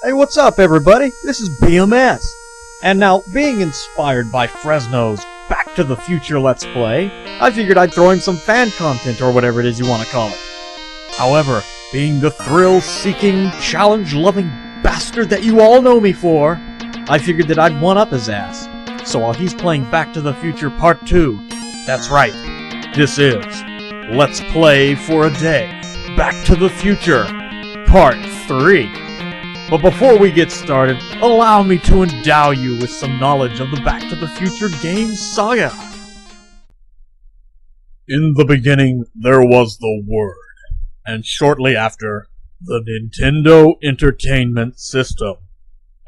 Hey, what's up, everybody? This is BMS. And now, being inspired by Fresno's Back to the Future Let's Play, I figured I'd throw in some fan content or whatever it is you want to call it. However, being the thrill-seeking, challenge-loving bastard that you all know me for, I figured that I'd one-up his ass. So while he's playing Back to the Future Part 2, that's right, this is Let's Play for a Day, Back to the Future Part 3. But before we get started, allow me to endow you with some knowledge of the Back to the Future game saga. In the beginning, there was the Word, and shortly after, the Nintendo Entertainment System.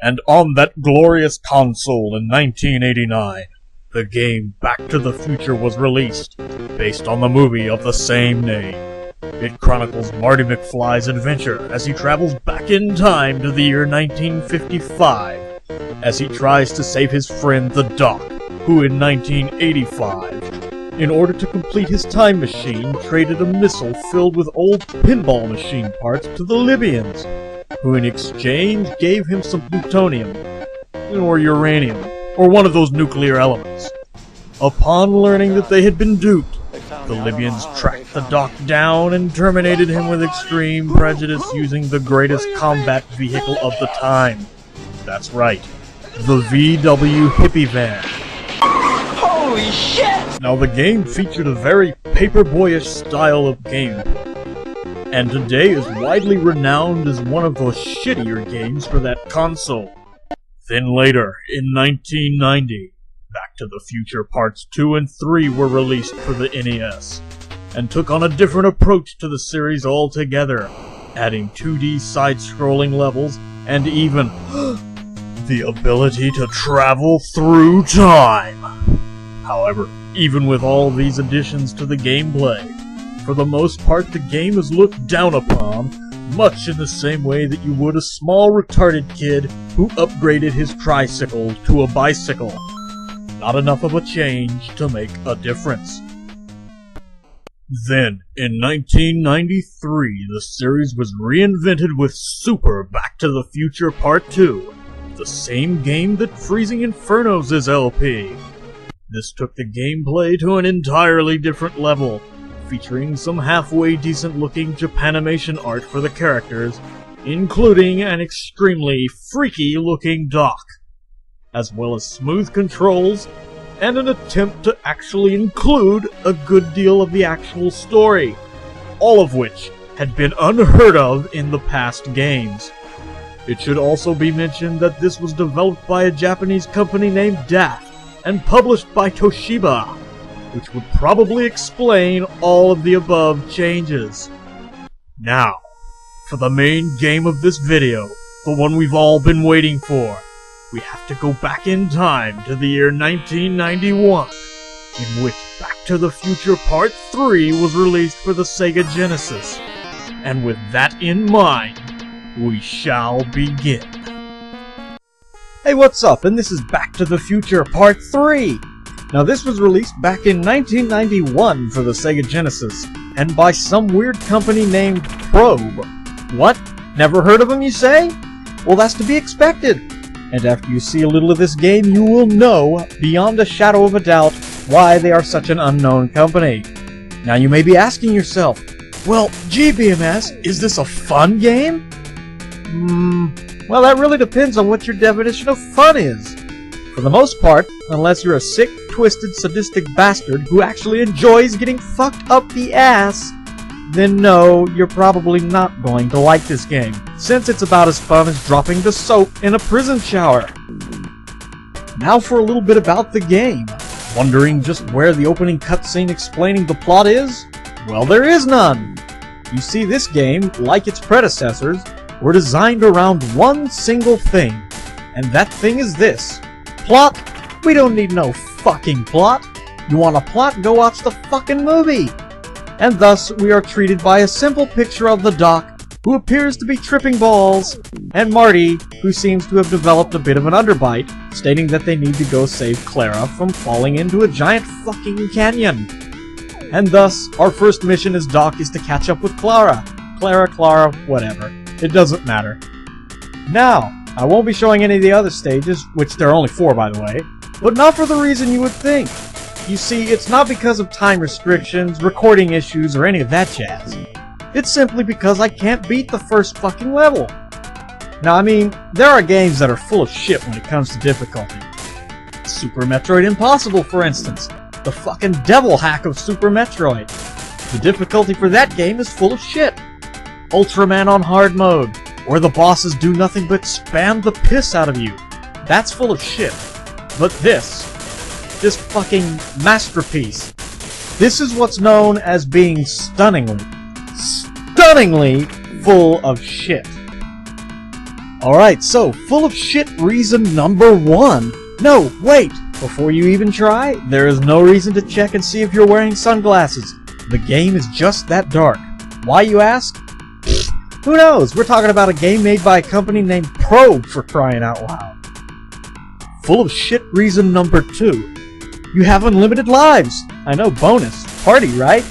And on that glorious console in 1989, the game Back to the Future was released, based on the movie of the same name. It chronicles Marty McFly's adventure as he travels back in time to the year 1955, as he tries to save his friend the Doc, who in 1985, in order to complete his time machine, traded a missile filled with old pinball machine parts to the Libyans, who in exchange gave him some plutonium, or uranium, or one of those nuclear elements. Upon learning that they had been duped, the Libyans tracked the Doc down and terminated him with extreme prejudice using the greatest combat vehicle of the time. That's right, the VW Hippie Van. Holy shit! Now the game featured a very paperboyish style of gameplay, and today is widely renowned as one of the shittier games for that console. Then later, in 1990, Back to the Future Parts 2 and 3 were released for the NES, and took on a different approach to the series altogether, adding 2D side-scrolling levels, and even the ability to travel through time. However, even with all these additions to the gameplay, for the most part the game is looked down upon, much in the same way that you would a small retarded kid who upgraded his tricycle to a bicycle. Not enough of a change to make a difference. Then, in 1993, the series was reinvented with Super Back to the Future Part 2, the same game that Freezing Inferno's is LP. This took the gameplay to an entirely different level, featuring some halfway decent-looking Japanimation art for the characters, including an extremely freaky-looking Doc, as well as smooth controls, and an attempt to actually include a good deal of the actual story, all of which had been unheard of in the past games. It should also be mentioned that this was developed by a Japanese company named Daft, and published by Toshiba, which would probably explain all of the above changes. Now, for the main game of this video, the one we've all been waiting for, we have to go back in time to the year 1991, in which Back to the Future Part 3 was released for the Sega Genesis. And with that in mind, we shall begin. Hey, what's up? And this is Back to the Future Part 3! Now this was released back in 1991 for the Sega Genesis, and by some weird company named Probe. What? Never heard of them, you say? Well, that's to be expected. And after you see a little of this game, you will know, beyond a shadow of a doubt, why they are such an unknown company. Now you may be asking yourself, well, gee BMS, is this a fun game? Well, that really depends on what your definition of fun is. For the most part, unless you're a sick, twisted, sadistic bastard who actually enjoys getting fucked up the ass, then no, you're probably not going to like this game, since it's about as fun as dropping the soap in a prison shower. Now for a little bit about the game. Wondering just where the opening cutscene explaining the plot is? Well, there is none. You see, this game, like its predecessors, were designed around one single thing, and that thing is this. Plot? We don't need no fucking plot. You want a plot? Go watch the fucking movie. And thus, we are treated by a simple picture of the Doc, who appears to be tripping balls, and Marty, who seems to have developed a bit of an underbite, stating that they need to go save Clara from falling into a giant fucking canyon. And thus, our first mission as Doc is to catch up with Clara. Clara, whatever. It doesn't matter. Now, I won't be showing any of the other stages, which there are only 4 by the way, but not for the reason you would think. You see, it's not because of time restrictions, recording issues, or any of that jazz. It's simply because I can't beat the first fucking level. Now, I mean, there are games that are full of shit when it comes to difficulty. Super Metroid Impossible, for instance. The fucking devil hack of Super Metroid. The difficulty for that game is full of shit. Ultraman on hard mode, where the bosses do nothing but spam the piss out of you. That's full of shit. But this fucking masterpiece, this is what's known as being stunningly full of shit. Alright, so, full of shit reason number 1. No, wait! Before you even try, there is no reason to check and see if you're wearing sunglasses. The game is just that dark. Why, you ask? Who knows? We're talking about a game made by a company named Probe, for crying out loud. Full of shit reason number 2. You have unlimited lives. I know, bonus. Party, right?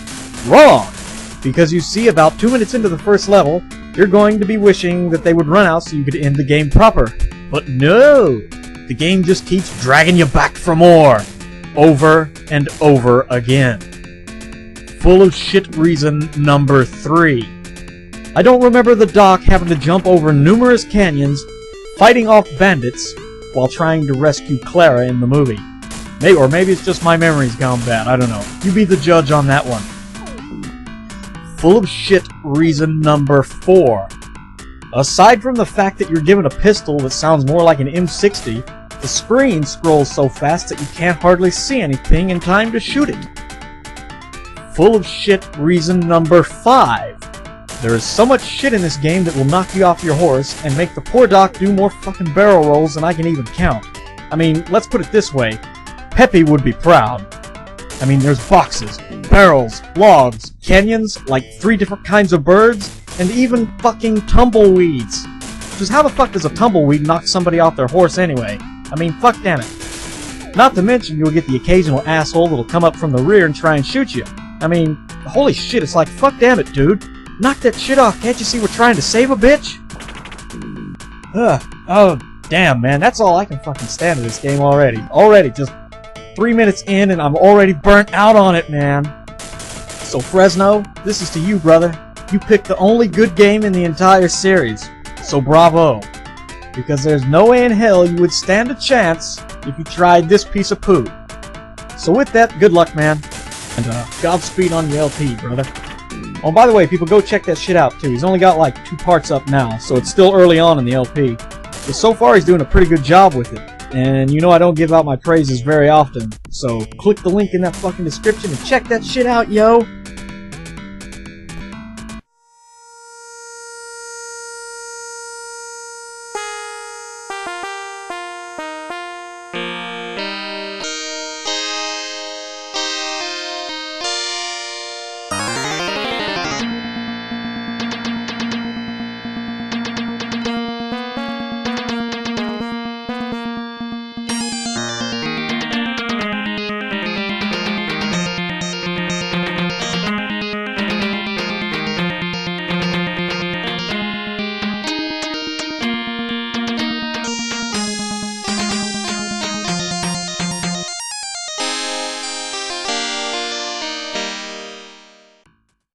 Wrong! Because you see, about 2 minutes into the first level, you're going to be wishing that they would run out so you could end the game proper. But no! The game just keeps dragging you back for more. Over and over again. Full of shit reason number 3. I don't remember the Doc having to jump over numerous canyons, fighting off bandits, while trying to rescue Clara in the movie. Or maybe it's just my memory's gone bad, I don't know. You be the judge on that one. Full of shit reason number 4. Aside from the fact that you're given a pistol that sounds more like an M60, the screen scrolls so fast that you can't hardly see anything in time to shoot it. Full of shit reason number 5. There is so much shit in this game that will knock you off your horse and make the poor Doc do more fucking barrel rolls than I can even count. I mean, let's put it this way. Peppy would be proud. I mean, there's boxes, barrels, logs, canyons, like 3 different kinds of birds, and even fucking tumbleweeds. Just how the fuck does a tumbleweed knock somebody off their horse anyway? I mean, fuck damn it. Not to mention you'll get the occasional asshole that'll come up from the rear and try and shoot you. I mean, holy shit, it's like, fuck damn it, dude. Knock that shit off, can't you see we're trying to save a bitch? Oh, damn, man, that's all I can fucking stand of this game already. Just 3 minutes in and I'm already burnt out on it, man. So Fresno, this is to you, brother. You picked the only good game in the entire series. So bravo. Because there's no way in hell you would stand a chance if you tried this piece of poo. So with that, good luck, man. And Godspeed on your LP, brother. Oh, by the way, people, go check that shit out, too. He's only got like 2 parts up now, so it's still early on in the LP. But so far, he's doing a pretty good job with it. And you know I don't give out my praises very often, so click the link in that fucking description and check that shit out, yo!